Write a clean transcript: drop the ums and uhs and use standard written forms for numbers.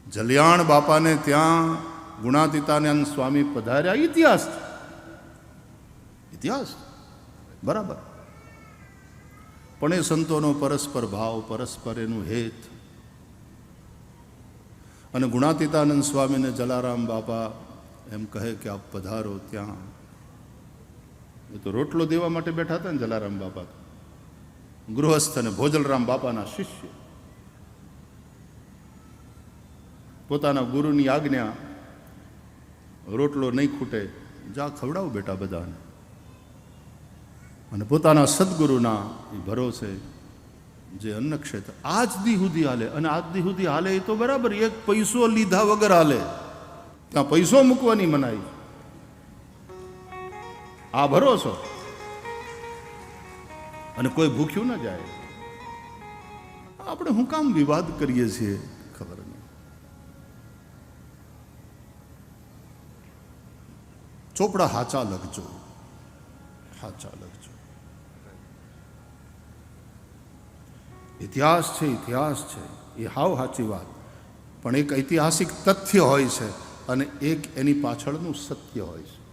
જલિયાણ બાપાને ત્યાં ગુણાતીતાનંદ સ્વામી પધાર્યા, ઇતિહાસ છે, ઇતિહાસ બરાબર. પણ એ સંતોનો પરસ્પર ભાવ, પરસ્પર એનું હેત. અને ગુણાતીતાનંદ સ્વામીને જલારામ બાપા એમ કહે કે આપ પધારો ત્યાં. એ તો રોટલો દેવા માટે બેઠા હતા ને જલારામ બાપા, ગૃહસ્થ અને ભોજલરામ બાપાના શિષ્ય. પોતાના ગુરુની આજ્ઞા, રોટલો નહીં ખૂટે, જા ખવડાવો બેટા બધાને. અને પોતાના સદગુરુના એ ભરોસે જે અન્ન ક્ષેત્ર આજ દી સુધી હાલે, અને આજ દી સુધી હાલે એ તો બરાબર, એક પૈસો લીધા વગર હાલે, ત્યાં પૈસો મૂકવાની મનાઈ. આ ભરોસો, અને કોઈ ભૂખ્યું ન જાય. આપણે હું કામ વિવાદ કરીએ છીએ ખબર નહીં. ચોપડા હાચા લખજો, હાચા લખજો. ઇતિહાસ છે, ઇતિહાસ છે, એ હાવ સાચી વાત, પણ એક ઐતિહાસિક તથ્ય હોય છે અને એક એની પાછળનું સત્ય હોય છે.